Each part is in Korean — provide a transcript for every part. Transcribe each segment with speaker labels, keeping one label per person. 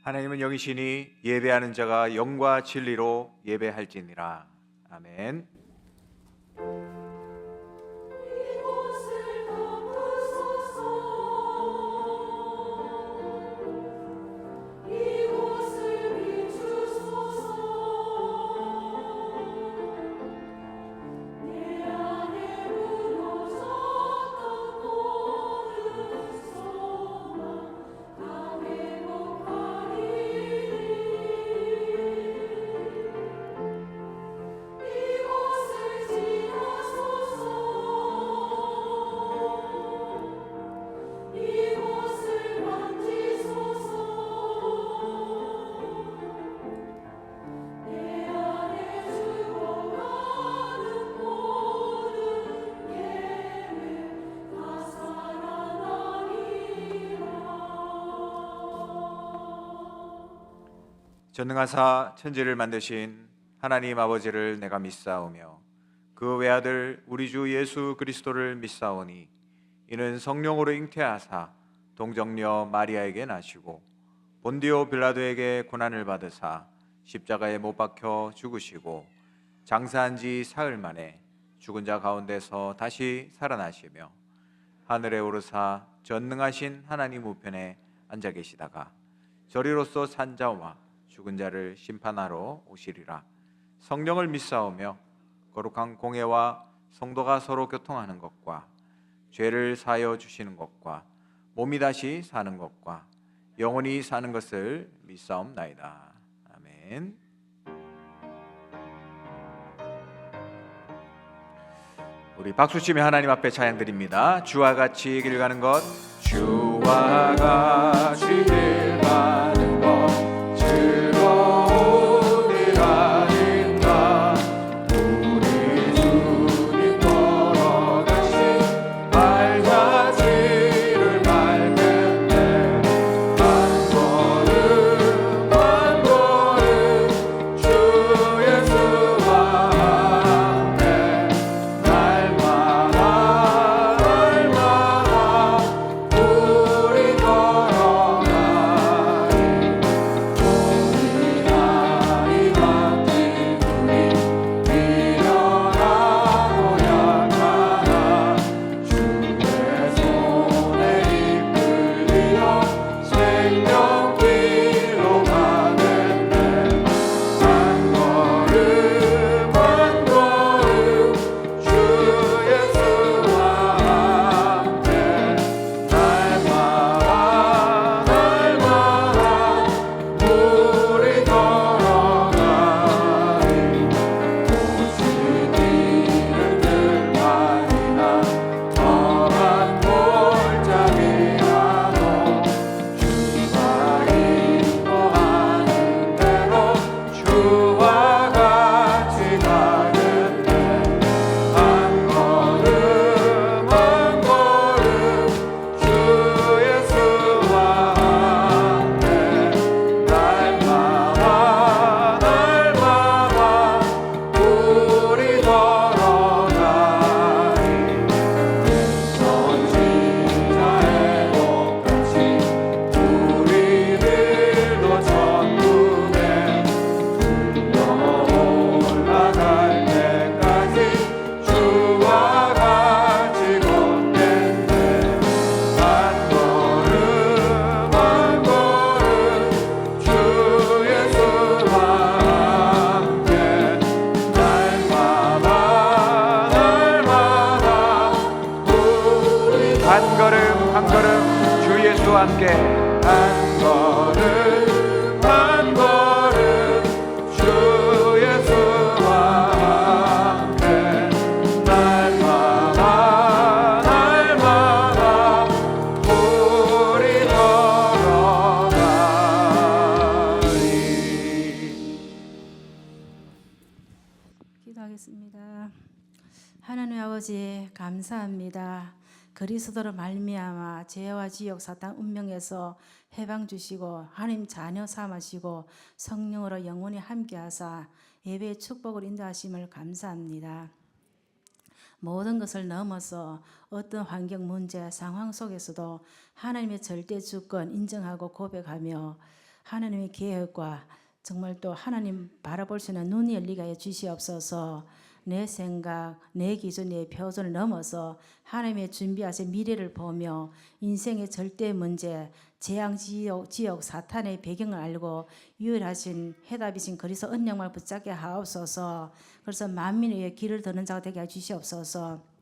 Speaker 1: 하나님은 영이시니 예배하는 자가 영과 진리로 예배할지니라. 아멘. 전능하사 천지를 만드신 하나님 아버지를 내가 믿사오며 그 외아들 우리 주 예수 그리스도를 믿사오니 이는 성령으로 잉태하사 동정녀 마리아에게 나시고 본디오 빌라도에게 고난을 받으사 십자가에 못 박혀 죽으시고 장사한 지 사흘 만에 죽은 자 가운데서 다시 살아나시며 하늘에 오르사 전능하신 하나님 우편에 앉아 계시다가 저리로서 산 자와 죽은 자를 심판하러 오시리라. 성령을 믿사오며 거룩한 공회와 성도가 서로 교통하는 것과 죄를 사하여 주시는 것과 몸이 다시 사는 것과 영원히 사는 것을 믿사옵나이다. 아멘. 우리 박수치며 하나님 앞에 찬양 드립니다. 주와 같이 길 가는 것, 주와 같이 길 가는 것 즐거우리라니까. 우리 주님 걸어가신 발자취를 밟겠네. 한 걸음 한 걸음 주 예수와 함께 날마다 우리 걸어가리. 한 걸음 한 걸음 주 예수와 함께. 한 걸음 한 걸음 주 예수와 함께 날마다 우리 걸어가리.
Speaker 2: 기도하겠습니다. 하나님 아버지 감사합니다. 그리스도로 말미암아 죄와 지옥 사탄 운명에서 해방 주시고 하나님 자녀 삼으시고 성령으로 영원히 함께하사 예배의 축복을 인도하심을 감사합니다. 모든 것을 넘어서 어떤 환경 문제 상황 속에서도 하나님의 절대 주권 인정하고 고백하며 하나님의 계획과 정말 또 하나님 바라볼 수 있는 눈이 열리게 해 주시옵소서. 내 생각, 내 기준, 내 표준을 넘어서 하나님의 준비하신 미래를 보며 인생의 절대 문제, 재앙 지역 사탄의 배경을 알고 유일하신 해답이신 그리스도 언약을 붙잡게 하옵소서. 그래서 만민을 위해 길을 드는 자가 되게 해 주시옵소서.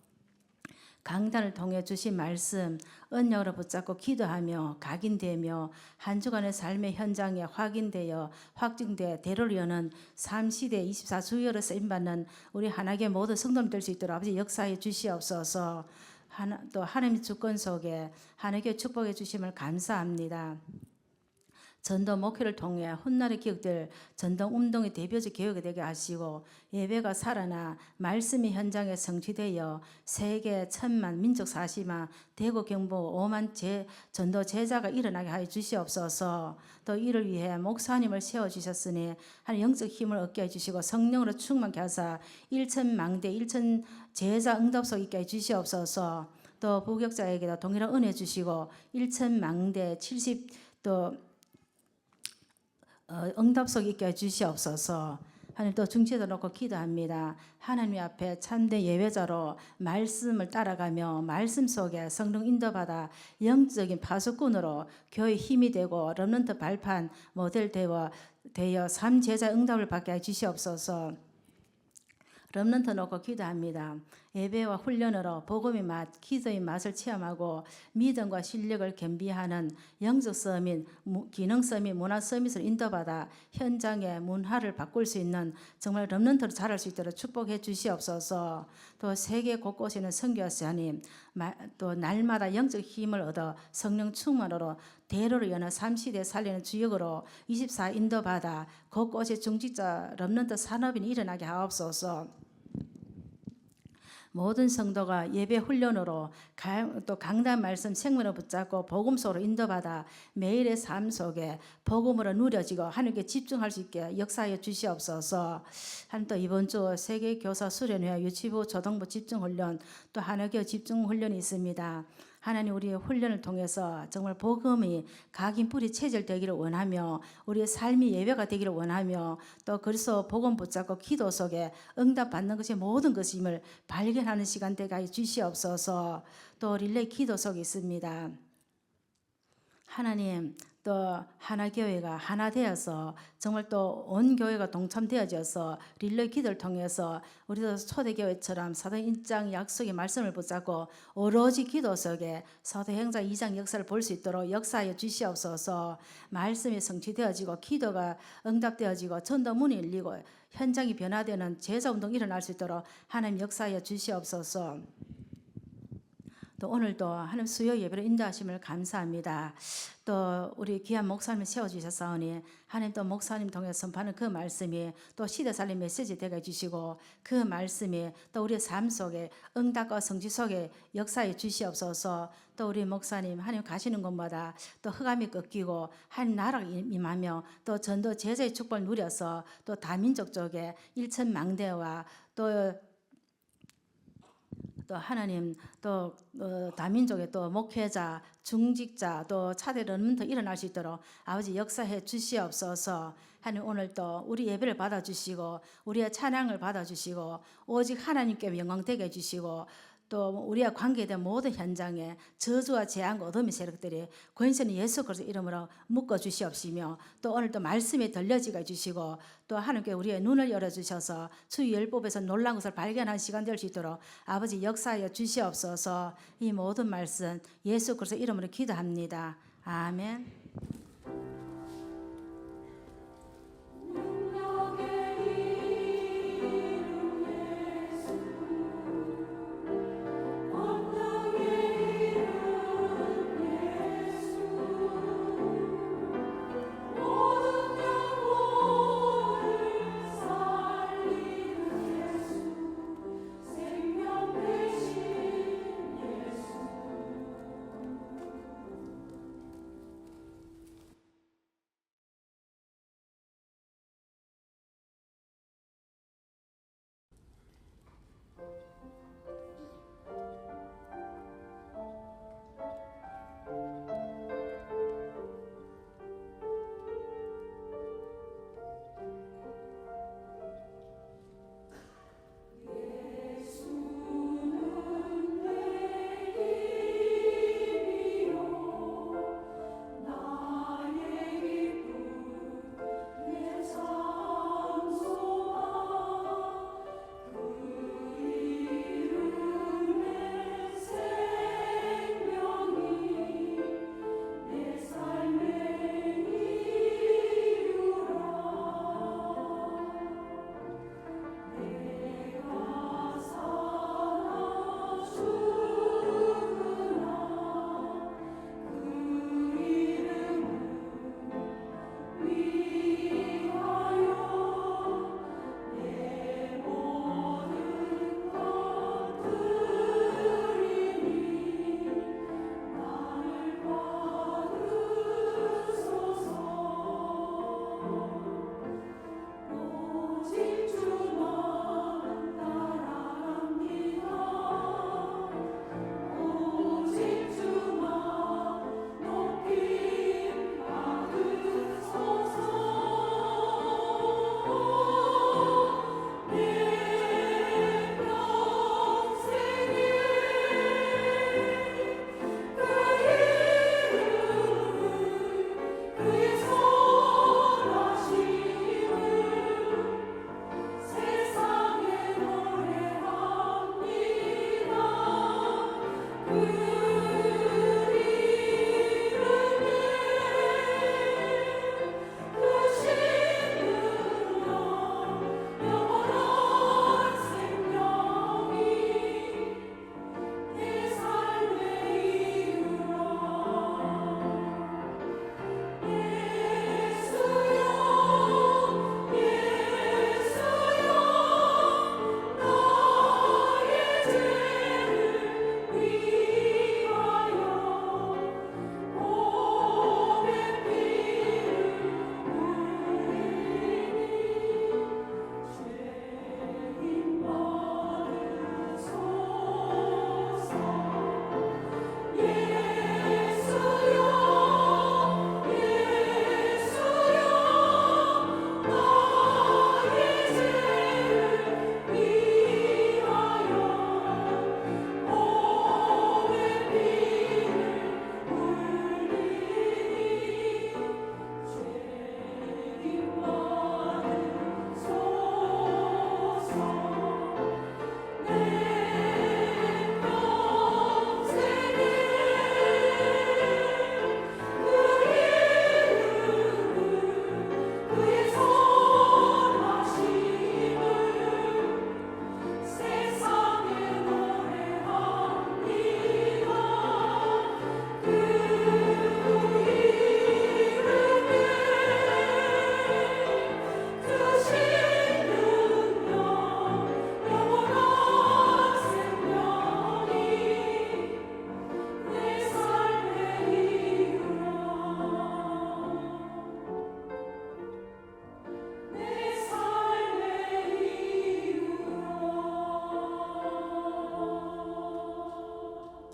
Speaker 2: 강단을 통해 주신 말씀 언약으로 붙잡고 기도하며 각인되며 한 주간의 삶의 현장에 확인되어 확증되어 대로를 여는 삶시대 24주여로 쓰임받는 우리 하나님의 모든 성도님 될 수 있도록 아버지 역사해 주시옵소서. 또 하나님의 주권 속에 하나님께 축복해 주심을 감사합니다. 전도 목회를 통해 훗날의 기억될 전도 운동의 대표적 개혁이 되게 하시고 예배가 살아나 말씀이 현장에 성취되어 세계 1,000만 민족 40만 대구 경북 5만 전도 제자가 일어나게 하여 주시옵소서. 또 이를 위해 목사님을 세워주셨으니 하나님 영적 힘을 얻게 해주시고 성령으로 충만케 하사 1,000망대 1,000 제자 응답속 있게 해주시옵소서. 또 부격자에게도 동일한 은혜 주시고 1,000망대 70또 응답속 있게 해주시옵소서. 하나님 또 중지도 놓고 기도합니다. 하나님 앞에 참된 예배자로 말씀을 따라가며 말씀 속에 성령 인도받아 영적인 파수꾼으로 교회 힘이 되고 렘넌트 발판 모델 되어 삶 제자 응답을 받게 해주시옵소서. 렘넌트 놓고 기도합니다. 예배와 훈련으로 복음의 맛, 기도의 맛을 체험하고 믿음과 실력을 겸비하는 영적 서밋, 기능 서밋, 문화 서밋을 인도받아 현장의 문화를 바꿀 수 있는 정말 렘넌트로 자랄 수 있도록 축복해 주시옵소서. 또 세계 곳곳에 있는 선교사님, 또 날마다 영적 힘을 얻어 성령 충만으로 대로를 여는 삼시대 살리는 주역으로 24 인도받아 곳곳에 중직자 렘넌트 산업인이 일어나게 하옵소서. 모든 성도가 예배 훈련으로 또 강단 말씀 생명을 붙잡고 복음 속으로 인도받아 매일의 삶 속에 복음으로 누려지고 하나님께 집중할 수 있게 역사하여 주시옵소서. 한 또 이번 주 세계 교사 수련회 유치부 초등부 집중 훈련 또 하나교 집중 훈련이 있습니다. 하나님 우리의 훈련을 통해서 정말 복음이 각인 뿌리 체질되기를 원하며 우리의 삶이 예배가 되기를 원하며 또 그래서 복음 붙잡고 기도 속에 응답받는 것이 모든 것임을 발견하는 시간 되게 하여 주시옵소서. 또 릴레이 기도 속에 있습니다. 하나님 또 하나교회가 하나 되어서 정말 또 온 교회가 동참되어져서 릴레이 기도를 통해서 우리도 초대교회처럼 사도행전 약속의 말씀을 붙잡고 오로지 기도 속에 사도행전 2장 역사를 볼 수 있도록 역사하여 주시옵소서. 말씀이 성취되어지고 기도가 응답되어지고 전도문이 열리고 현장이 변화되는 제자운동이 일어날 수 있도록 하나님 역사하여 주시옵소서. 또 오늘도 하나님 수요 예배로 인도하심을 감사합니다. 또 우리 귀한 목사님을 세워주셨사오니 하나님 또 목사님 통해 선포하는 그 말씀이 또 시대 살림 메시지 되게 해주시고 그 말씀이 또 우리의 삶 속에 응답과 성취 속에 역사해 주시옵소서. 또 우리 목사님 하나님 가시는 곳마다 또 흑암이 꺾이고 하나님 나라가 임하며 또 전도 제자의 축복을 누려서 또 다민족 쪽에 1,000망대와 또 하나님 또 다민족의 또 목회자, 중직자 또 차대 렘넌트 일어날 수 있도록 아버지 역사해 주시옵소서. 하나님 오늘 또 우리 예배를 받아주시고 우리의 찬양을 받아주시고 오직 하나님께 영광 되게 해주시고 또 우리와 관계된 모든 현장에 저주와 재앙과 어둠의 세력들이 권세는 예수 그리스도 이름으로 묶어 주시옵시며 또 오늘 또 말씀이 들려지게 해주시고 또 하나님께 우리의 눈을 열어주셔서 주의 율법에서 놀라운 것을 발견하는 시간 될 수 있도록 아버지 역사하여 주시옵소서. 이 모든 말씀 예수 그리스도 이름으로 기도합니다. 아멘.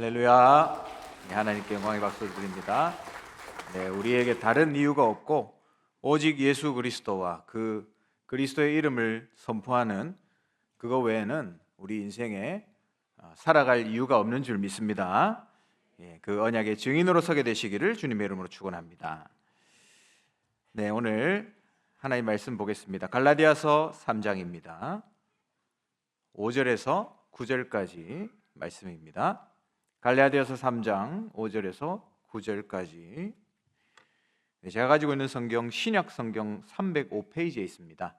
Speaker 1: 할렐루야. 네, 하나님께 영광의 박수를 드립니다. 네, 우리에게 다른 이유가 없고 오직 예수 그리스도와 그 그리스도의 이름을 선포하는 그거 외에는 우리 인생에 살아갈 이유가 없는 줄 믿습니다. 예, 그 언약의 증인으로 서게 되시기를 주님의 이름으로 축원합니다. 네, 오늘 하나님 말씀 보겠습니다. 갈라디아서 3장입니다. 5절에서 9절까지 말씀입니다. 갈라디아서 3장 5절에서 9절까지. 제가 가지고 있는 성경 신약 성경 305페이지에 있습니다.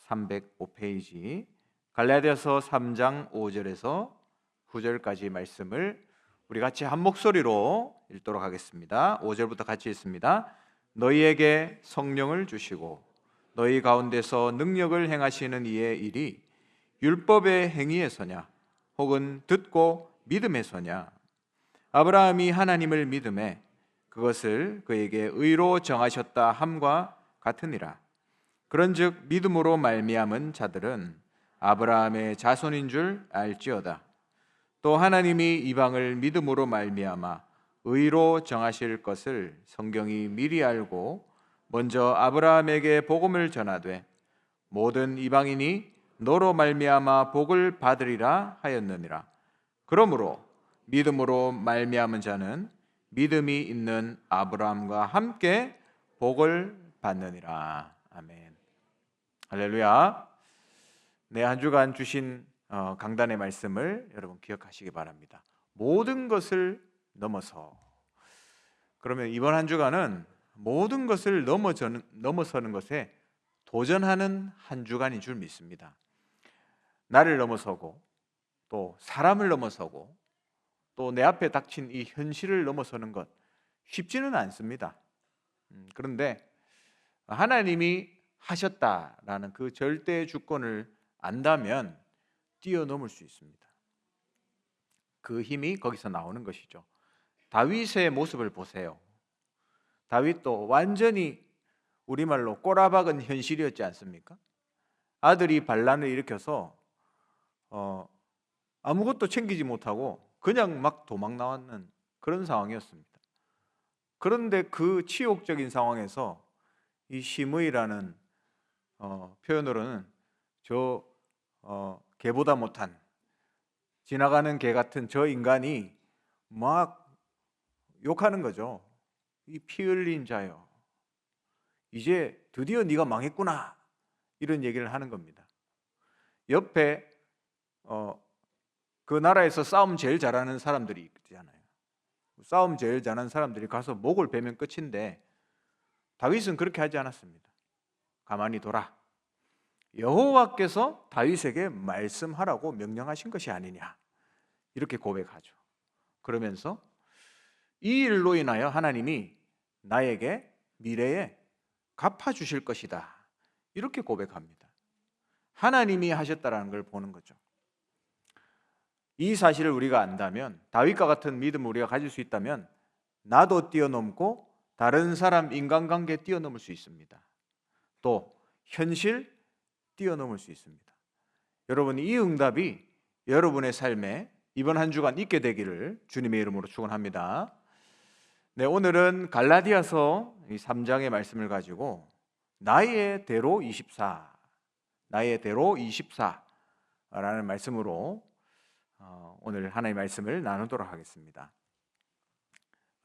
Speaker 1: 305페이지 갈라디아서 3장 5절에서 9절까지 말씀을 우리 같이 한 목소리로 읽도록 하겠습니다. 5절부터 같이 읽습니다. 너희에게 성령을 주시고 너희 가운데서 능력을 행하시는 이의 일이 율법의 행위에서냐 혹은 듣고 믿음에서냐. 아브라함이 하나님을 믿음에 그것을 그에게 의로 정하셨다 함과 같으니라. 그런즉 믿음으로 말미암은 자들은 아브라함의 자손인 줄 알지어다. 또 하나님이 이방을 믿음으로 말미암아 의로 정하실 것을 성경이 미리 알고 먼저 아브라함에게 복음을 전하되 모든 이방인이 너로 말미암아 복을 받으리라 하였느니라. 그러므로 믿음으로 말미암은 자는 믿음이 있는 아브라함과 함께 복을 받느니라. 아멘. 할렐루야. 네, 한 주간 주신 강단의 말씀을 여러분 기억하시기 바랍니다. 모든 것을 넘어서. 그러면 이번 한 주간은 모든 것을 넘어서는 것에 도전하는 한 주간인 줄 믿습니다. 나를 넘어서고 또 사람을 넘어서고 또 내 앞에 닥친 이 현실을 넘어서는 것 쉽지는 않습니다. 그런데 하나님이 하셨다라는 그 절대 주권을 안다면 뛰어넘을 수 있습니다. 그 힘이 거기서 나오는 것이죠. 다윗의 모습을 보세요. 다윗도 완전히 우리말로 꼬라박은 현실이었지 않습니까? 아들이 반란을 일으켜서 아무것도 챙기지 못하고 그냥 막 도망 나왔는 그런 상황이었습니다. 그런데 그 치욕적인 상황에서 이 시므이라는 표현으로는 개보다 못한 지나가는 개 같은 저 인간이 막 욕하는 거죠. 이 피 흘린 자여, 이제 드디어 네가 망했구나, 이런 얘기를 하는 겁니다. 옆에 그 나라에서 싸움 제일 잘하는 사람들이 있잖아요. 싸움 제일 잘하는 사람들이 가서 목을 베면 끝인데 다윗은 그렇게 하지 않았습니다. 가만히 둬라. 여호와께서 다윗에게 말씀하라고 명령하신 것이 아니냐, 이렇게 고백하죠. 그러면서 이 일로 인하여 하나님이 나에게 미래에 갚아주실 것이다, 이렇게 고백합니다. 하나님이 하셨다라는 걸 보는 거죠. 이 사실을 우리가 안다면, 다윗과 같은 믿음을 우리가 가질 수 있다면 나도 뛰어넘고 다른 사람 인간관계 뛰어넘을 수 있습니다. 또 현실 뛰어넘을 수 있습니다. 여러분, 이 응답이 여러분의 삶에 이번 한 주간 있게 되기를 주님의 이름으로 축원합니다. 네, 오늘은 갈라디아서 3장의 말씀을 가지고 나의 대로 24라는 말씀으로 오늘 하나님의 말씀을 나누도록 하겠습니다.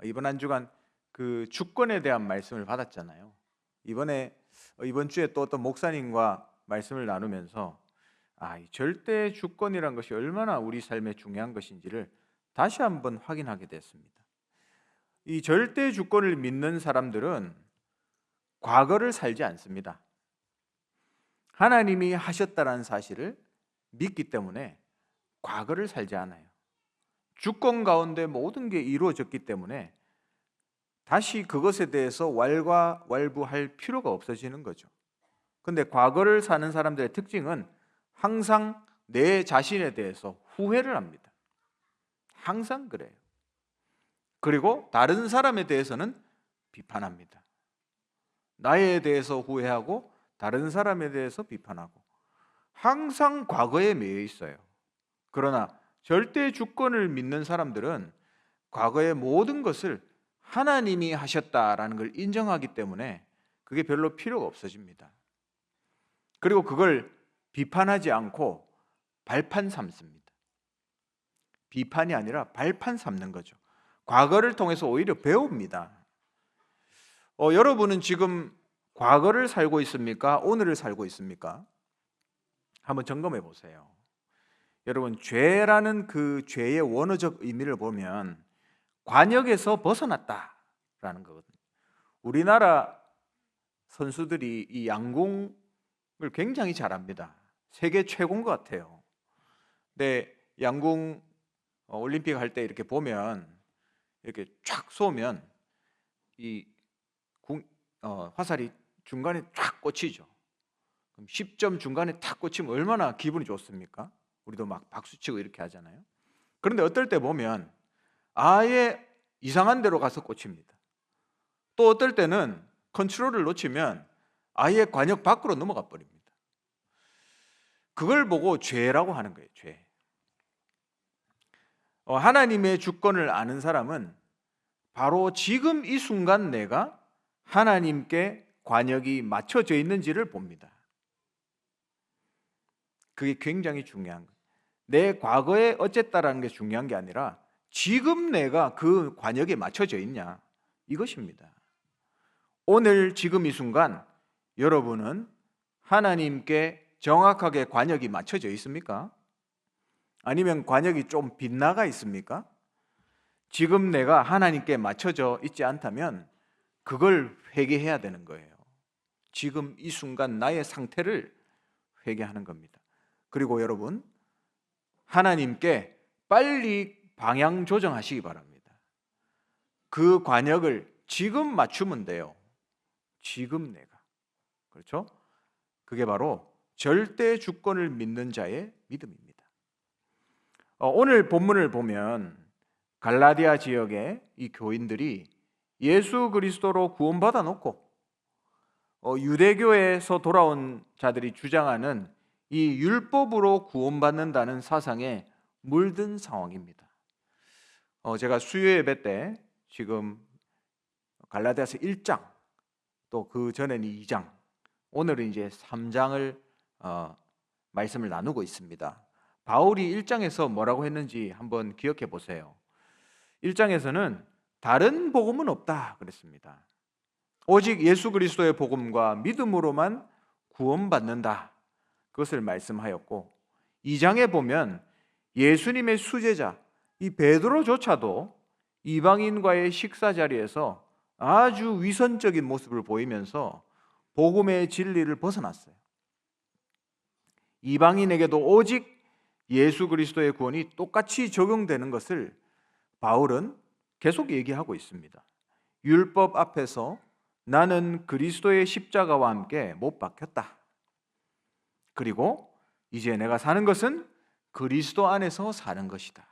Speaker 1: 이번 한 주간 그 주권에 대한 말씀을 받았잖아요. 이번 주에 또 어떤 목사님과 말씀을 나누면서 이 절대 주권이란 것이 얼마나 우리 삶에 중요한 것인지를 다시 한번 확인하게 됐습니다. 이 절대 주권을 믿는 사람들은 과거를 살지 않습니다. 하나님이 하셨다는 사실을 믿기 때문에 과거를 살지 않아요. 주권 가운데 모든 게 이루어졌기 때문에 다시 그것에 대해서 왈가왈부할 필요가 없어지는 거죠. 근데 과거를 사는 사람들의 특징은 항상 내 자신에 대해서 후회를 합니다. 항상 그래요. 그리고 다른 사람에 대해서는 비판합니다. 나에 대해서 후회하고 다른 사람에 대해서 비판하고 항상 과거에 매여 있어요. 그러나 절대 주권을 믿는 사람들은 과거의 모든 것을 하나님이 하셨다라는 걸 인정하기 때문에 그게 별로 필요가 없어집니다. 그리고 그걸 비판하지 않고 발판 삼습니다. 비판이 아니라 발판 삼는 거죠. 과거를 통해서 오히려 배웁니다. 여러분은 지금 과거를 살고 있습니까? 오늘을 살고 있습니까? 한번 점검해 보세요. 여러분, 죄라는 그 죄의 원어적 의미를 보면 관역에서 벗어났다라는 거거든요. 우리나라 선수들이 이 양궁을 굉장히 잘합니다. 세계 최고인 것 같아요. 근데 양궁 올림픽 할 때 이렇게 보면 이렇게 쫙 쏘면 이 화살이 중간에 쫙 꽂히죠. 그럼 10점 중간에 탁 꽂히면 얼마나 기분이 좋습니까? 우리도 막 박수치고 이렇게 하잖아요. 그런데 어떨 때 보면 아예 이상한 데로 가서 꽂힙니다. 또 어떨 때는 컨트롤을 놓치면 아예 관역 밖으로 넘어가 버립니다. 그걸 보고 죄라고 하는 거예요. 죄. 하나님의 주권을 아는 사람은 바로 지금 이 순간 내가 하나님께 관역이 맞춰져 있는지를 봅니다. 그게 굉장히 중요한 거예요. 내 과거에 어쨌다라는 게 중요한 게 아니라 지금 내가 그 관역에 맞춰져 있냐, 이것입니다. 오늘 지금 이 순간 여러분은 하나님께 정확하게 관역이 맞춰져 있습니까? 아니면 관역이 좀 빗나가 있습니까? 지금 내가 하나님께 맞춰져 있지 않다면 그걸 회개해야 되는 거예요. 지금 이 순간 나의 상태를 회개하는 겁니다. 그리고 여러분, 하나님께 빨리 방향 조정하시기 바랍니다. 그 관역을 지금 맞추면 돼요. 지금 내가. 그렇죠? 그게 바로 절대 주권을 믿는 자의 믿음입니다. 오늘 본문을 보면 갈라디아 지역의 이 교인들이 예수 그리스도로 구원받아 놓고 유대교에서 돌아온 자들이 주장하는 이 율법으로 구원받는다는 사상에 물든 상황입니다. 제가 수요 예배 때 지금 갈라디아서 1장, 또 그 전에는 2장, 오늘은 이제 3장을 말씀을 나누고 있습니다. 바울이 1장에서 뭐라고 했는지 한번 기억해 보세요. 1장에서는 다른 복음은 없다 그랬습니다. 오직 예수 그리스도의 복음과 믿음으로만 구원받는다, 그것을 말씀하였고, 2장에 보면 예수님의 수제자 이 베드로조차도 이방인과의 식사 자리에서 아주 위선적인 모습을 보이면서 복음의 진리를 벗어났어요. 이방인에게도 오직 예수 그리스도의 구원이 똑같이 적용되는 것을 바울은 계속 얘기하고 있습니다. 율법 앞에서 나는 그리스도의 십자가와 함께 못 박혔다. 그리고 이제 내가 사는 것은 그리스도 안에서 사는 것이다.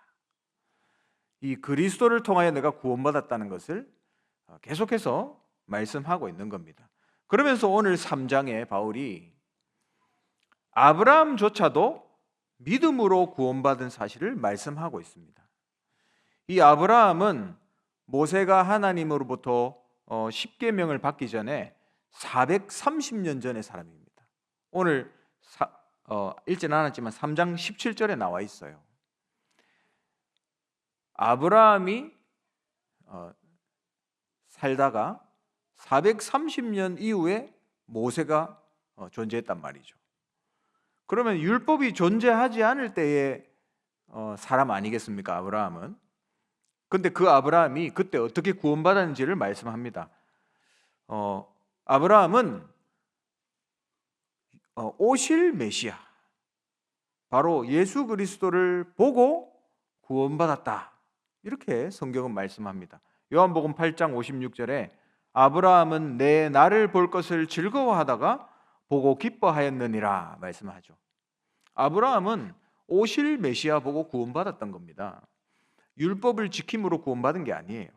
Speaker 1: 이 그리스도를 통하여 내가 구원받았다는 것을 계속해서 말씀하고 있는 겁니다. 그러면서 오늘 3장에 바울이 아브라함조차도 믿음으로 구원받은 사실을 말씀하고 있습니다. 이 아브라함은 모세가 하나님으로부터 10계명을 받기 전에 430년 전의 사람입니다. 오늘 읽지는 않았지만 3장 17절에 나와 있어요. 아브라함이 살다가 430년 이후에 모세가 존재했단 말이죠. 그러면 율법이 존재하지 않을 때의 사람 아니겠습니까? 아브라함은. 근데 그 아브라함이 그때 어떻게 구원받았는지를 말씀합니다. 아브라함은 오실 메시아, 바로 예수 그리스도를 보고 구원받았다, 이렇게 성경은 말씀합니다. 요한복음 8장 56절에 아브라함은 내 나를 볼 것을 즐거워하다가 보고 기뻐하였느니라 말씀하죠. 아브라함은 오실 메시아 보고 구원받았던 겁니다. 율법을 지킴으로 구원받은 게 아니에요.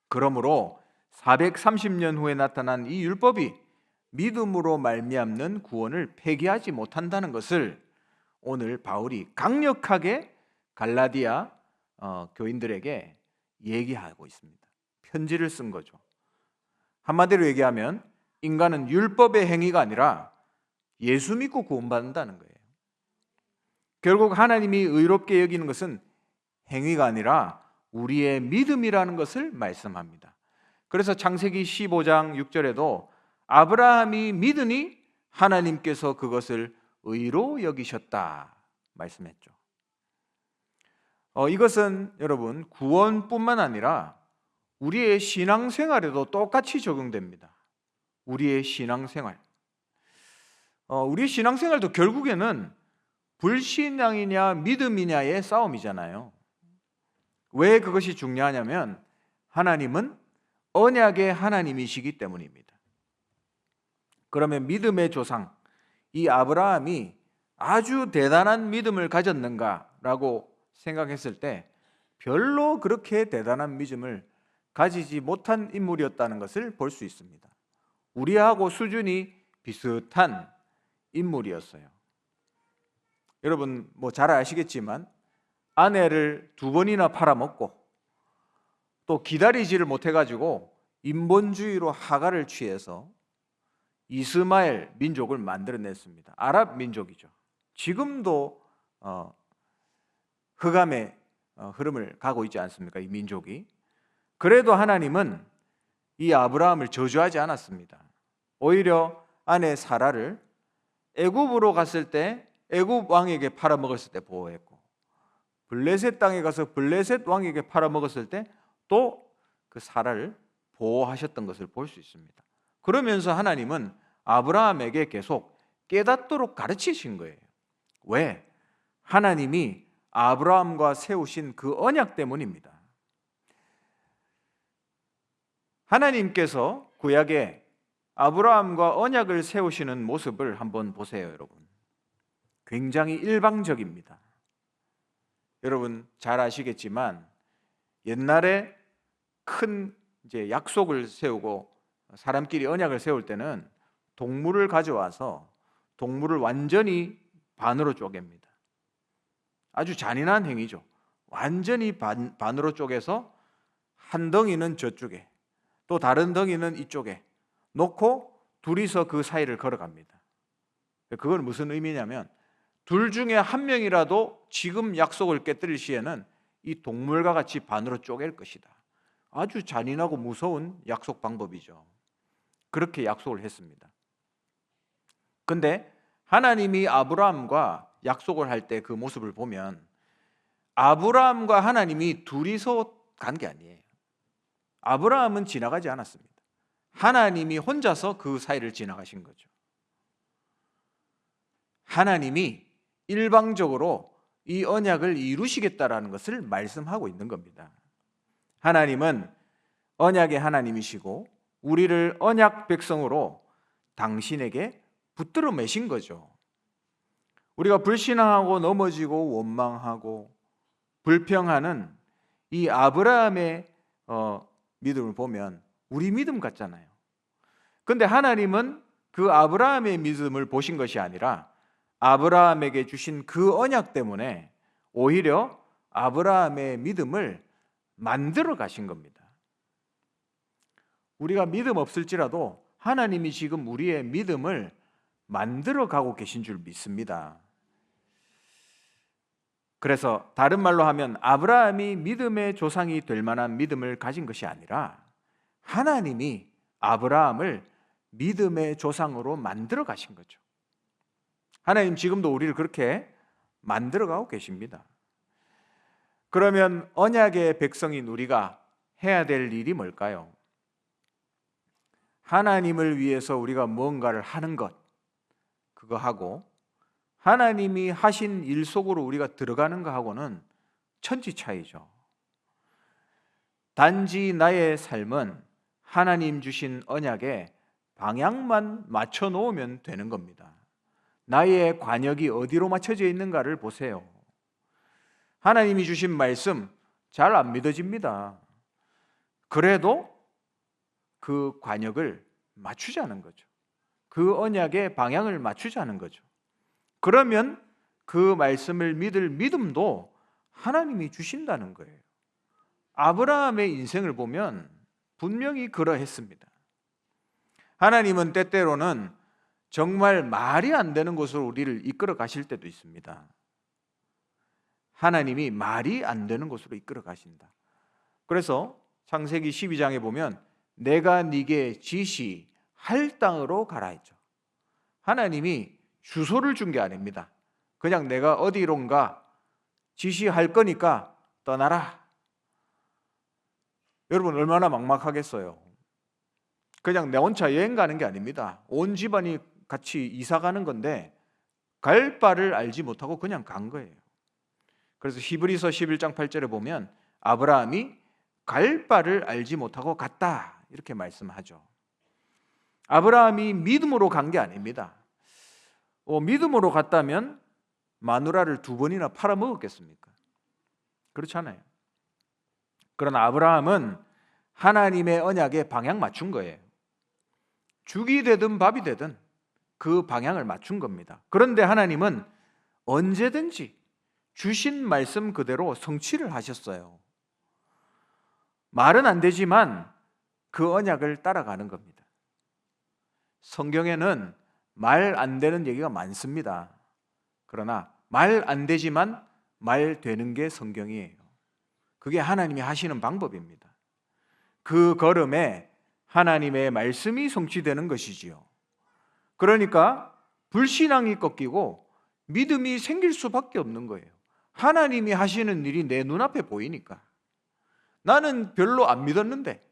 Speaker 1: 그러므로 430년 후에 나타난 이 율법이 믿음으로 말미암는 구원을 폐기하지 못한다는 것을 오늘 바울이 강력하게 갈라디아 교인들에게 얘기하고 있습니다. 편지를 쓴 거죠. 한마디로 얘기하면 인간은 율법의 행위가 아니라 예수 믿고 구원받는다는 거예요. 결국 하나님이 의롭게 여기는 것은 행위가 아니라 우리의 믿음이라는 것을 말씀합니다. 그래서 창세기 15장 6절에도 아브라함이 믿으니 하나님께서 그것을 의로 여기셨다 말씀했죠. 이것은 여러분 구원뿐만 아니라 우리의 신앙생활에도 똑같이 적용됩니다. 우리의 신앙생활. 우리의 신앙생활도 결국에는 불신앙이냐 믿음이냐의 싸움이잖아요. 왜 그것이 중요하냐면 하나님은 언약의 하나님이시기 때문입니다. 그러면 믿음의 조상, 이 아브라함이 아주 대단한 믿음을 가졌는가라고 생각했을 때 별로 그렇게 대단한 믿음을 가지지 못한 인물이었다는 것을 볼 수 있습니다. 우리하고 수준이 비슷한 인물이었어요. 여러분 잘 아시겠지만 아내를 2번이나 팔아먹고 또 기다리지를 못해가지고 인본주의로 하가를 취해서 이스마엘 민족을 만들어냈습니다. 아랍 민족이죠. 지금도 흑암의 흐름을 가고 있지 않습니까? 이 민족이. 그래도 하나님은 이 아브라함을 저주하지 않았습니다. 오히려 아내 사라를 애굽으로 갔을 때 애굽 왕에게 팔아먹었을 때 보호했고, 블레셋 땅에 가서 블레셋 왕에게 팔아먹었을 때 또 그 사라를 보호하셨던 것을 볼 수 있습니다. 그러면서 하나님은 아브라함에게 계속 깨닫도록 가르치신 거예요. 왜? 하나님이 아브라함과 세우신 그 언약 때문입니다. 하나님께서 구약에 아브라함과 언약을 세우시는 모습을 한번 보세요, 여러분. 굉장히 일방적입니다. 여러분 잘 아시겠지만 옛날에 큰 약속을 세우고 사람끼리 언약을 세울 때는 동물을 가져와서 동물을 완전히 반으로 쪼갭니다. 아주 잔인한 행위죠. 완전히 반으로 쪼개서 한 덩이는 저쪽에 또 다른 덩이는 이쪽에 놓고 둘이서 그 사이를 걸어갑니다. 그건 무슨 의미냐면 둘 중에 한 명이라도 지금 약속을 깨뜨릴 시에는 이 동물과 같이 반으로 쪼갤 것이다. 아주 잔인하고 무서운 약속 방법이죠. 그렇게 약속을 했습니다. 근데 하나님이 아브라함과 약속을 할 때 그 모습을 보면 아브라함과 하나님이 둘이서 간 게 아니에요. 아브라함은 지나가지 않았습니다. 하나님이 혼자서 그 사이를 지나가신 거죠. 하나님이 일방적으로 이 언약을 이루시겠다라는 것을 말씀하고 있는 겁니다. 하나님은 언약의 하나님이시고 우리를 언약 백성으로 당신에게 붙들어 매신 거죠. 우리가 불신앙하고 넘어지고 원망하고 불평하는 이 아브라함의 믿음을 보면 우리 믿음 같잖아요. 근데 하나님은 그 아브라함의 믿음을 보신 것이 아니라 아브라함에게 주신 그 언약 때문에 오히려 아브라함의 믿음을 만들어 가신 겁니다. 우리가 믿음 없을지라도 하나님이 지금 우리의 믿음을 만들어 가고 계신 줄 믿습니다. 그래서 다른 말로 하면 아브라함이 믿음의 조상이 될 만한 믿음을 가진 것이 아니라 하나님이 아브라함을 믿음의 조상으로 만들어 가신 거죠. 하나님 지금도 우리를 그렇게 만들어 가고 계십니다. 그러면 언약의 백성인 우리가 해야 될 일이 뭘까요? 하나님을 위해서 우리가 뭔가를 하는 것, 그거 하고 하나님이 하신 일 속으로 우리가 들어가는 거하고는 천지 차이죠. 단지 나의 삶은 하나님 주신 언약에 방향만 맞춰 놓으면 되는 겁니다. 나의 관역이 어디로 맞춰져 있는가를 보세요. 하나님이 주신 말씀 잘 안 믿어집니다. 그래도 그 관역을 맞추자는 거죠. 그 언약의 방향을 맞추자는 거죠. 그러면 그 말씀을 믿을 믿음도 하나님이 주신다는 거예요. 아브라함의 인생을 보면 분명히 그러했습니다. 하나님은 때때로는 정말 말이 안 되는 곳으로 우리를 이끌어 가실 때도 있습니다. 하나님이 말이 안 되는 곳으로 이끌어 가신다. 그래서 창세기 12장에 보면 내가 네게 지시할 땅으로 가라 했죠. 하나님이 주소를 준 게 아닙니다. 그냥 내가 어디론가 지시할 거니까 떠나라. 여러분 얼마나 막막하겠어요. 그냥 내 혼자 여행 가는 게 아닙니다. 온 집안이 같이 이사 가는 건데 갈 바를 알지 못하고 그냥 간 거예요. 그래서 히브리서 11장 8절에 보면 아브라함이 갈 바를 알지 못하고 갔다 이렇게 말씀하죠. 아브라함이 믿음으로 간 게 아닙니다. 믿음으로 갔다면 마누라를 2번이나 팔아먹었겠습니까? 그렇잖아요. 그러나 아브라함은 하나님의 언약에 방향 맞춘 거예요. 죽이 되든 밥이 되든 그 방향을 맞춘 겁니다. 그런데 하나님은 언제든지 주신 말씀 그대로 성취를 하셨어요. 말은 안 되지만 그 언약을 따라가는 겁니다. 성경에는 말 안 되는 얘기가 많습니다. 그러나 말 안 되지만 말 되는 게 성경이에요. 그게 하나님이 하시는 방법입니다. 그 걸음에 하나님의 말씀이 성취되는 것이지요. 그러니까 불신앙이 꺾이고 믿음이 생길 수밖에 없는 거예요. 하나님이 하시는 일이 내 눈앞에 보이니까. 나는 별로 안 믿었는데,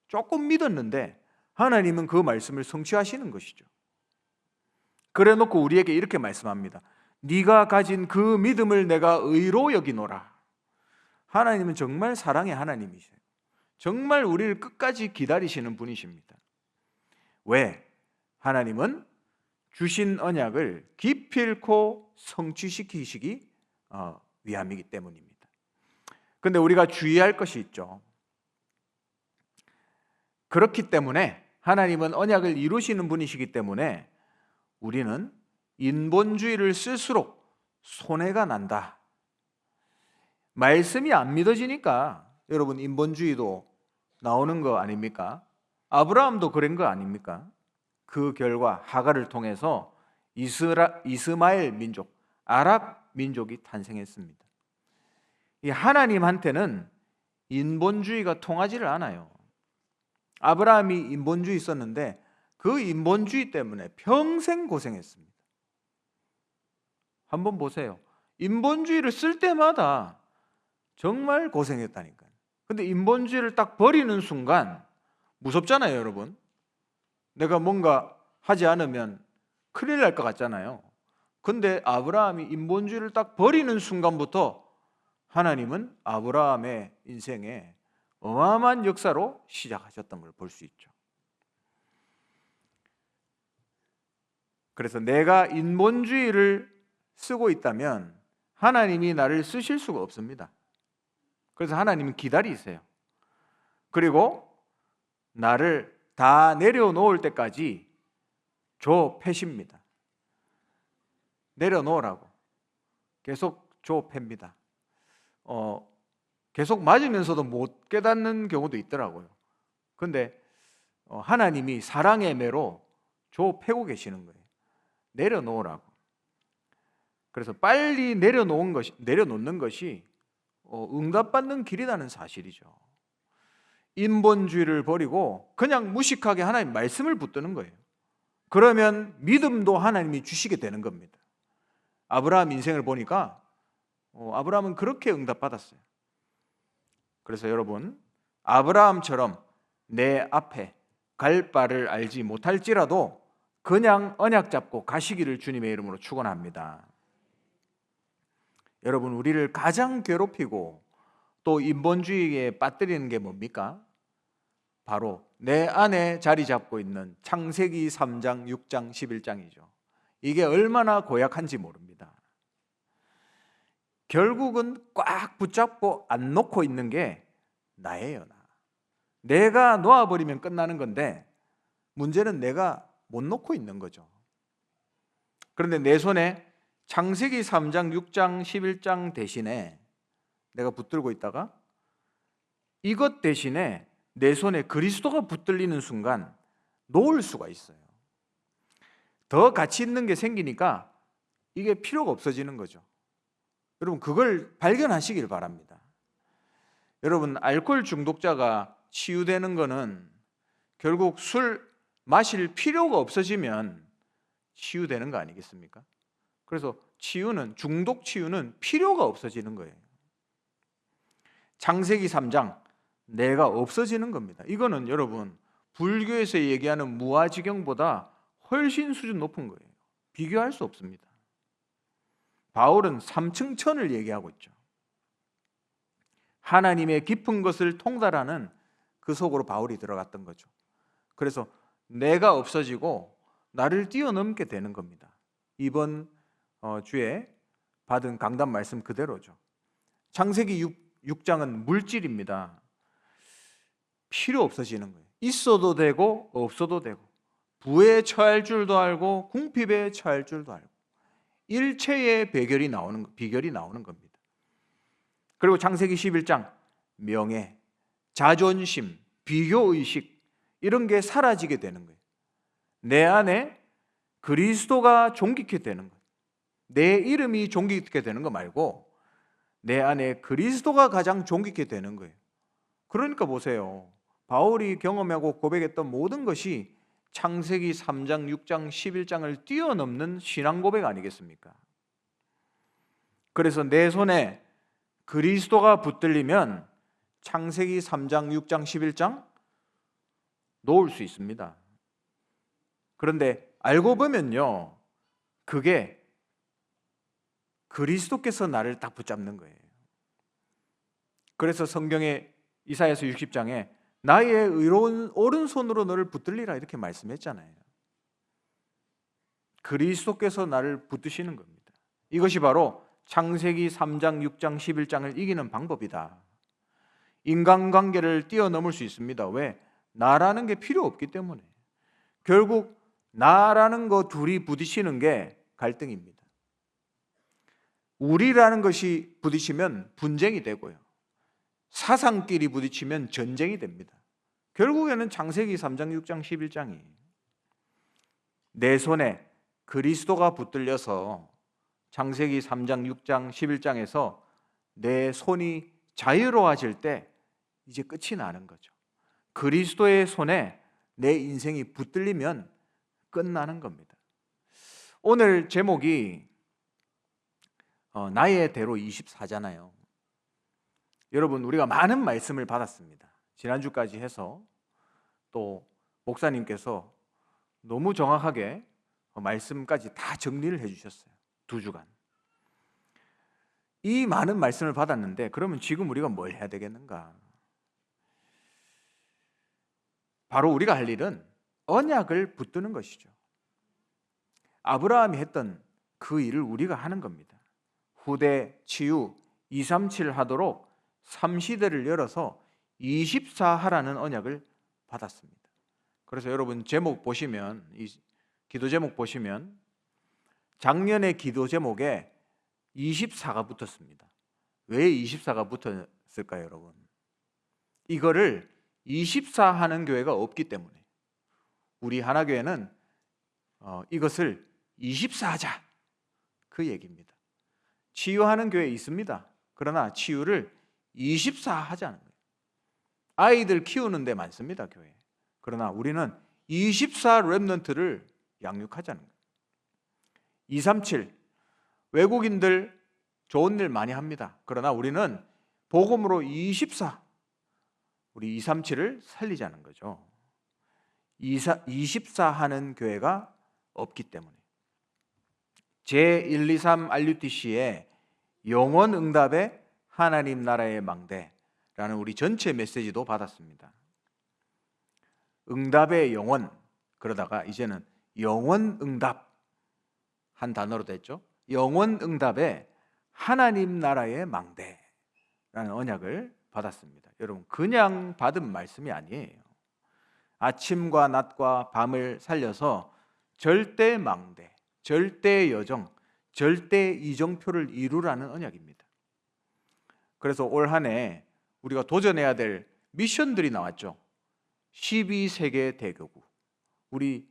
Speaker 1: 조금 믿었는데 하나님은 그 말씀을 성취하시는 것이죠. 그래 놓고 우리에게 이렇게 말씀합니다. 네가 가진 그 믿음을 내가 의로 여기노라. 하나님은 정말 사랑의 하나님이세요. 정말 우리를 끝까지 기다리시는 분이십니다. 왜? 하나님은 주신 언약을 기필코 성취시키시기 위함이기 때문입니다. 그런데 우리가 주의할 것이 있죠. 그렇기 때문에 하나님은 언약을 이루시는 분이시기 때문에 우리는 인본주의를 쓸수록 손해가 난다. 말씀이 안 믿어지니까 여러분 인본주의도 나오는 거 아닙니까? 아브라함도 그런 거 아닙니까? 그 결과 하갈을 통해서 이스마엘 민족, 아랍 민족이 탄생했습니다. 이 하나님한테는 인본주의가 통하지를 않아요. 아브라함이 인본주의 썼는데 그 인본주의 때문에 평생 고생했습니다. 한번 보세요. 인본주의를 쓸 때마다 정말 고생했다니까요. 근데 인본주의를 딱 버리는 순간 무섭잖아요, 여러분. 내가 뭔가 하지 않으면 큰일 날 것 같잖아요. 근데 아브라함이 인본주의를 딱 버리는 순간부터 하나님은 아브라함의 인생에 어마어마한 역사로 시작하셨던 걸 볼 수 있죠. 그래서 내가 인본주의를 쓰고 있다면 하나님이 나를 쓰실 수가 없습니다. 그래서 하나님은 기다리세요. 그리고 나를 다 내려놓을 때까지 좁히십니다. 내려놓으라고 계속 좁힙니다. 계속 맞으면서도 못 깨닫는 경우도 있더라고요. 그런데 하나님이 사랑의 매로 좁히고 계시는 거예요. 내려놓으라고. 그래서 빨리 내려놓는 것이 응답받는 길이라는 사실이죠. 인본주의를 버리고 그냥 무식하게 하나님 말씀을 붙드는 거예요. 그러면 믿음도 하나님이 주시게 되는 겁니다. 아브라함 인생을 보니까 아브라함은 그렇게 응답받았어요. 그래서 여러분, 아브라함처럼 내 앞에 갈 바를 알지 못할지라도 그냥 언약 잡고 가시기를 주님의 이름으로 축원합니다. 여러분, 우리를 가장 괴롭히고 또 인본주의에 빠뜨리는 게 뭡니까? 바로 내 안에 자리 잡고 있는 창세기 3장, 6장, 11장이죠. 이게 얼마나 고약한지 모릅니다. 결국은 꽉 붙잡고 안 놓고 있는 게 나예요. 내가 놓아버리면 끝나는 건데 문제는 내가 못 놓고 있는 거죠. 그런데 내 손에 창세기 3장, 6장, 11장 대신에 내가 붙들고 있다가 이것 대신에 내 손에 그리스도가 붙들리는 순간 놓을 수가 있어요. 더 가치 있는 게 생기니까 이게 필요가 없어지는 거죠. 여러분, 그걸 발견하시길 바랍니다. 여러분, 알코올 중독자가 치유되는 거는 결국 술 마실 필요가 없어지면 치유되는 거 아니겠습니까? 그래서 치유는, 중독 치유는 필요가 없어지는 거예요. 창세기 3장, 내가 없어지는 겁니다. 이거는 여러분, 불교에서 얘기하는 무아지경보다 훨씬 수준 높은 거예요. 비교할 수 없습니다. 바울은 3층 천을 얘기하고 있죠. 하나님의 깊은 것을 통달하는 그 속으로 바울이 들어갔던 거죠. 그래서 내가 없어지고 나를 뛰어넘게 되는 겁니다. 이번 주에 받은 강단 말씀 그대로죠. 창세기 6장은 물질입니다. 필요 없어지는 거예요. 있어도 되고 없어도 되고, 부에 처할 줄도 알고 궁핍에 처할 줄도 알고, 일체의 비결이 나오는 겁니다. 그리고 창세기 11장, 명예, 자존심, 비교의식, 이런 게 사라지게 되는 거예요. 내 안에 그리스도가 존귀케 되는 거예요. 내 이름이 존귀케 되는 거 말고 내 안에 그리스도가 가장 존귀케 되는 거예요. 그러니까 보세요. 바울이 경험하고 고백했던 모든 것이 창세기 3장, 6장, 11장을 뛰어넘는 신앙 고백 아니겠습니까? 그래서 내 손에 그리스도가 붙들리면 창세기 3장, 6장, 11장 놓을 수 있습니다. 그런데 알고 보면요, 그게 그리스도께서 나를 딱 붙잡는 거예요. 그래서 성경에 이사야서 60장에 나의 의로운 오른손으로 너를 붙들리라 이렇게 말씀했잖아요. 그리스도께서 나를 붙드시는 겁니다. 이것이 바로 창세기 3장, 6장, 11장을 이기는 방법이다. 인간관계를 뛰어넘을 수 있습니다. 왜? 나라는 게 필요 없기 때문에. 결국 나라는 거 둘이 부딪히는 게 갈등입니다. 우리라는 것이 부딪히면 분쟁이 되고요, 사상끼리 부딪히면 전쟁이 됩니다. 결국에는 창세기 3장, 6장, 11장이 내 손에 그리스도가 붙들려서 창세기 3장, 6장, 11장에서 내 손이 자유로워질 때 이제 끝이 나는 거죠. 그리스도의 손에 내 인생이 붙들리면 끝나는 겁니다. 오늘 제목이 나의 대로 24잖아요. 여러분, 우리가 많은 말씀을 받았습니다. 지난주까지 해서 또 목사님께서 너무 정확하게 말씀까지 다 정리를 해주셨어요. 2주간. 이 많은 말씀을 받았는데 그러면 지금 우리가 뭘 해야 되겠는가? 바로 우리가 할 일은 언약을 붙드는 것이죠. 아브라함이 했던 그 일을 우리가 하는 겁니다. 후대, 치유, 237 하도록 3시대를 열어서 24 하라는 언약을 받았습니다. 그래서 여러분 제목 보시면, 이 기도 제목 보시면 작년의 기도 제목에 24가 붙었습니다. 왜 24가 붙었을까요, 여러분? 이거를 24 하는 교회가 없기 때문에. 우리 하나교회는 이것을 24 하자, 그 얘기입니다. 치유하는 교회 있습니다. 그러나 치유를 24 하자는 거예요. 아이들 키우는 데 많습니다, 교회. 그러나 우리는 24 렘넌트를 양육하자는 거예요. 237, 외국인들 좋은 일 많이 합니다. 그러나 우리는 복음으로 24, 우리 237을 살리자는 거죠. 24 하는 교회가 없기 때문에. 제123 RUTC의 영원 응답의 하나님 나라의 망대라는 우리 전체 메시지도 받았습니다. 응답의 영원, 그러다가 이제는 영원 응답, 한 단어로 됐죠. 영원 응답의 하나님 나라의 망대라는 언약을 받았습니다. 여러분, 그냥 받은 말씀이 아니에요. 아침과 낮과 밤을 살려서 절대 망대, 절대 여정, 절대 이정표를 이루라는 언약입니다. 그래서 올 한 해 우리가 도전해야 될 미션들이 나왔죠. 12세계 대교구. 우리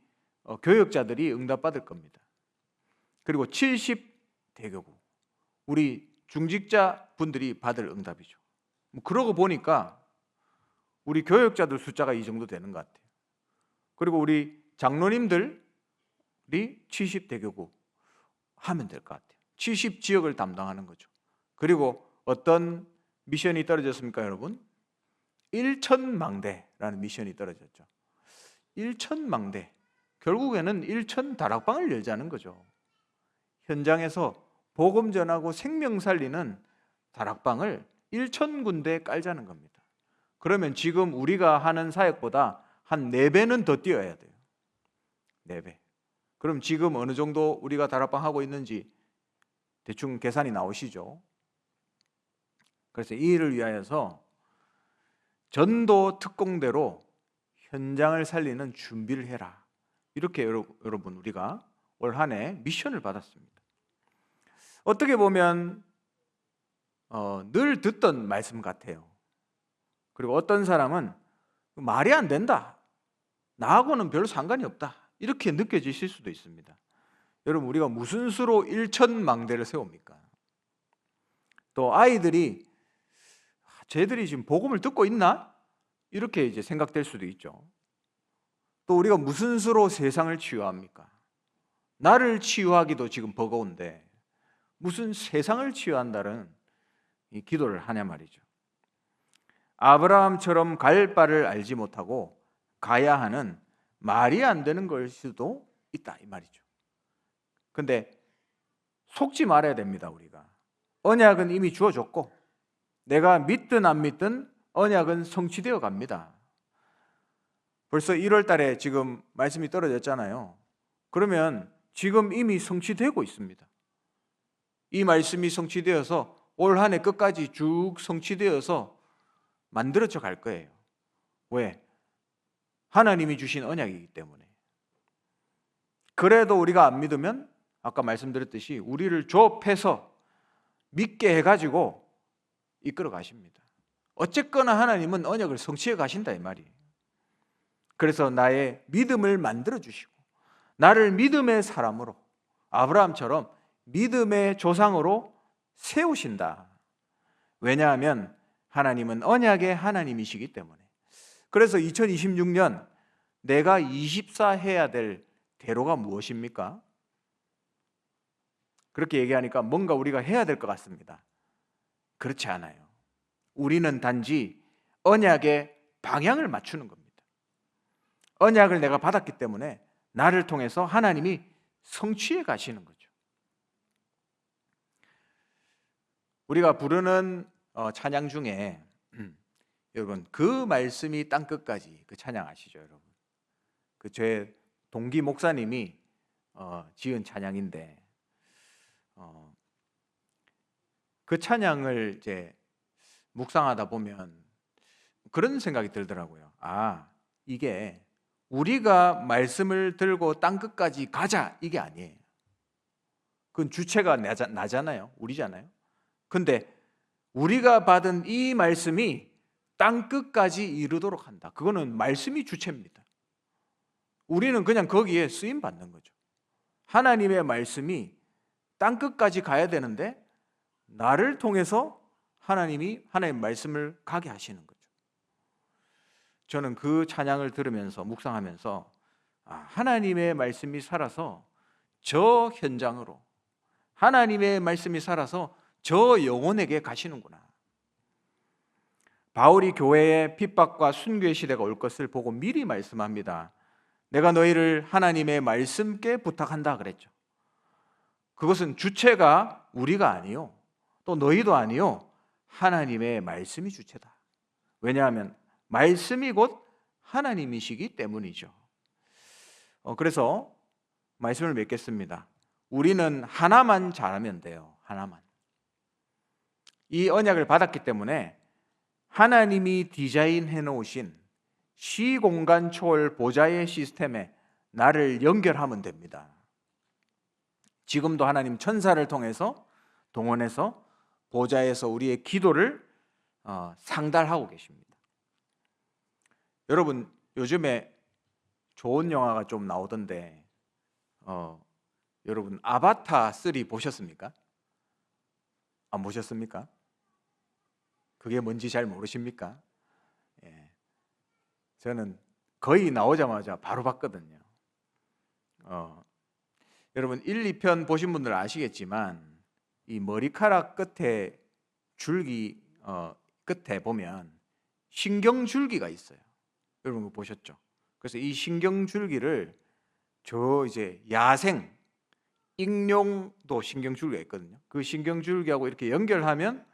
Speaker 1: 교역자들이 응답받을 겁니다. 그리고 70대교구. 우리 중직자 분들이 받을 응답이죠. 그러고 보니까 우리 교역자들 숫자가 이 정도 되는 것 같아요. 그리고 우리 장로님들이 70대교구 하면 될 것 같아요. 70지역을 담당하는 거죠. 그리고 어떤 미션이 떨어졌습니까, 여러분? 1,000망대라는 미션이 떨어졌죠. 1,000망대. 결국에는 1,000 다락방을 열자는 거죠. 현장에서 복음 전하고 생명 살리는 다락방을 1,000군데 깔자는 겁니다. 그러면 지금 우리가 하는 사역보다 한 4배는 더 뛰어야 돼요. 4배. 그럼 지금 어느 정도 우리가 다락방 하고 있는지 대충 계산이 나오시죠? 그래서 이 일을 위하여서 전도 특공대로 현장을 살리는 준비를 해라. 이렇게 여러분 우리가 올 한 해 미션을 받았습니다. 어떻게 보면 늘 듣던 말씀 같아요. 그리고 어떤 사람은 말이 안 된다. 나하고는 별로 상관이 없다. 이렇게 느껴지실 수도 있습니다. 여러분 우리가 무슨 수로 1,000망대를 세웁니까? 또 아이들이 쟤들이 지금 복음을 듣고 있나? 이렇게 이제 생각될 수도 있죠. 또 우리가 무슨 수로 세상을 치유합니까? 나를 치유하기도 지금 버거운데 무슨 세상을 치유한다는 이 기도를 하냐 말이죠. 아브라함처럼 갈 바를 알지 못하고 가야 하는 말이 안 되는 걸 수도 있다 이 말이죠. 근데 속지 말아야 됩니다. 우리가 언약은 이미 주어졌고 내가 믿든 안 믿든 언약은 성취되어 갑니다. 벌써 1월 달에 지금 말씀이 떨어졌잖아요. 그러면 지금 이미 성취되고 있습니다. 이 말씀이 성취되어서 올 한 해 끝까지 쭉 성취되어서 만들어져 갈 거예요. 왜? 하나님이 주신 언약이기 때문에. 그래도 우리가 안 믿으면 아까 말씀드렸듯이 우리를 조업해서 믿게 해가지고 이끌어 가십니다. 어쨌거나 하나님은 언약을 성취해 가신다 이 말이에요. 그래서 나의 믿음을 만들어 주시고 나를 믿음의 사람으로 아브라함처럼 믿음의 조상으로 세우신다. 왜냐하면 하나님은 언약의 하나님이시기 때문에. 그래서 2026년 내가 24 해야 될 대로가 무엇입니까? 그렇게 얘기하니까 뭔가 우리가 해야 될 것 같습니다. 그렇지 않아요. 우리는 단지 언약의 방향을 맞추는 겁니다. 언약을 내가 받았기 때문에 나를 통해서 하나님이 성취해 가시는 거죠. 우리가 부르는 찬양 중에 여러분 그 말씀이 땅끝까지 그 찬양 아시죠, 여러분? 그 제 동기 목사님이 지은 찬양인데 그 찬양을 이제 묵상하다 보면 그런 생각이 들더라고요. 아, 이게 우리가 말씀을 들고 땅끝까지 가자 이게 아니에요. 그건 주체가 나잖아요. 우리잖아요. 근데 우리가 받은 이 말씀이 땅끝까지 이르도록 한다. 그거는 말씀이 주체입니다. 우리는 그냥 거기에 쓰임 받는 거죠. 하나님의 말씀이 땅끝까지 가야 되는데 나를 통해서 하나님이 하나님의 말씀을 가게 하시는 거죠. 저는 그 찬양을 들으면서 묵상하면서 하나님의 말씀이 살아서 저 현장으로 하나님의 말씀이 살아서 저 영혼에게 가시는구나. 바울이 교회에 핍박과 순교의 시대가 올 것을 보고 미리 말씀합니다. 내가 너희를 하나님의 말씀께 부탁한다 그랬죠. 그것은 주체가 우리가 아니요 또 너희도 아니요 하나님의 말씀이 주체다. 왜냐하면 말씀이 곧 하나님이시기 때문이죠. 그래서 말씀을 맺겠습니다. 우리는 하나만 잘하면 돼요. 하나만. 이 언약을 받았기 때문에 하나님이 디자인해 놓으신 시공간 초월 보좌의 시스템에 나를 연결하면 됩니다. 지금도 하나님 천사를 통해서 동원해서 보좌에서 우리의 기도를 상달하고 계십니다. 여러분, 요즘에 좋은 영화가 좀 나오던데 여러분 아바타 3 보셨습니까? 안 보셨습니까? 그게 뭔지 잘 모르십니까? 예. 저는 거의 나오자마자 바로 봤거든요. 여러분 1, 2편 보신 분들 아시겠지만 이 머리카락 끝에 줄기 끝에 보면 신경줄기가 있어요. 여러분 그거 보셨죠? 그래서 이 신경줄기를 이제 야생 익룡도 신경줄기가 있거든요. 그 신경줄기하고 이렇게 연결하면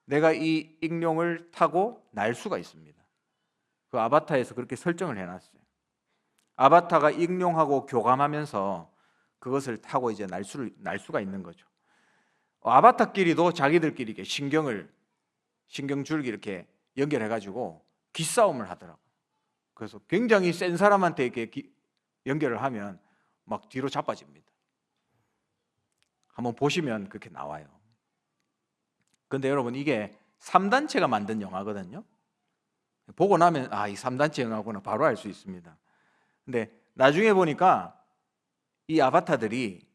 Speaker 1: 내가 이 익룡을 타고 날 수가 있습니다. 그 아바타에서 그렇게 설정을 해놨어요. 아바타가 익룡하고 교감하면서 그것을 타고 이제 날 수가 있는 거죠. 아바타끼리도 자기들끼리 이렇게 신경줄기 이렇게 연결해가지고 기싸움을 하더라고요. 그래서 굉장히 센 사람한테 이렇게 연결을 하면 막 뒤로 자빠집니다. 한번 보시면 그렇게 나와요. 근데 여러분 이게 3단체가 만든 영화거든요. 보고 나면 이 3단체 영화구나 바로 알 수 있습니다. 근데 나중에 보니까 이 아바타들이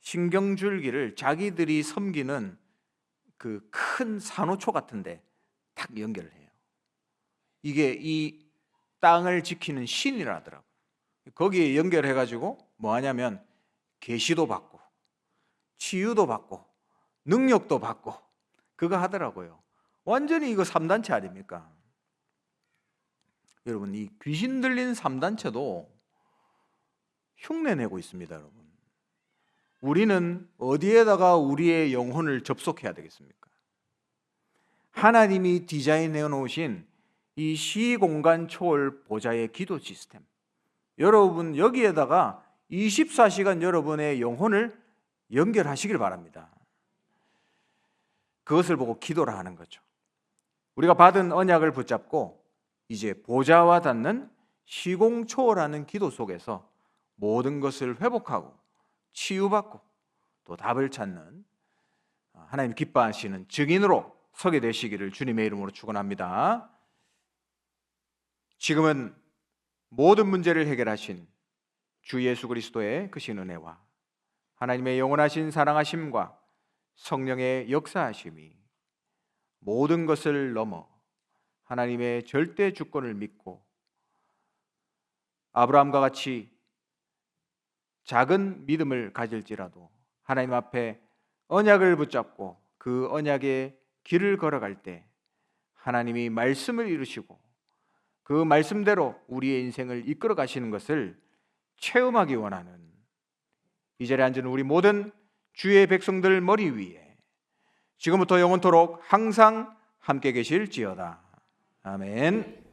Speaker 1: 신경줄기를 자기들이 섬기는 그 큰 산호초 같은데 딱 연결을 해요. 이게 이 땅을 지키는 신이라더라고요. 거기에 연결해가지고 뭐 하냐면 계시도 받고 치유도 받고 능력도 받고 그거 하더라고요. 완전히 이거 3단체 아닙니까? 여러분 이 귀신 들린 3단체도 흉내내고 있습니다. 여러분 우리는 어디에다가 우리의 영혼을 접속해야 되겠습니까? 하나님이 디자인해 놓으신 이 시공간 초월 보좌의 기도 시스템, 여러분 여기에다가 24시간 여러분의 영혼을 연결하시길 바랍니다. 그것을 보고 기도를 하는 거죠. 우리가 받은 언약을 붙잡고 이제 보좌와 닿는 시공초월하는 기도 속에서 모든 것을 회복하고 치유받고 또 답을 찾는 하나님 기뻐하시는 증인으로 서게 되시기를 주님의 이름으로 축원합니다. 지금은 모든 문제를 해결하신 주 예수 그리스도의 크신 은혜와 하나님의 영원하신 사랑하심과 성령의 역사하심이 모든 것을 넘어 하나님의 절대 주권을 믿고 아브라함과 같이 작은 믿음을 가질지라도 하나님 앞에 언약을 붙잡고 그 언약의 길을 걸어갈 때 하나님이 말씀을 이루시고 그 말씀대로 우리의 인생을 이끌어 가시는 것을 체험하기 원하는 이 자리에 앉은 우리 모든 주의 백성들 머리 위에 지금부터 영원토록 항상 함께 계실지어다. 아멘.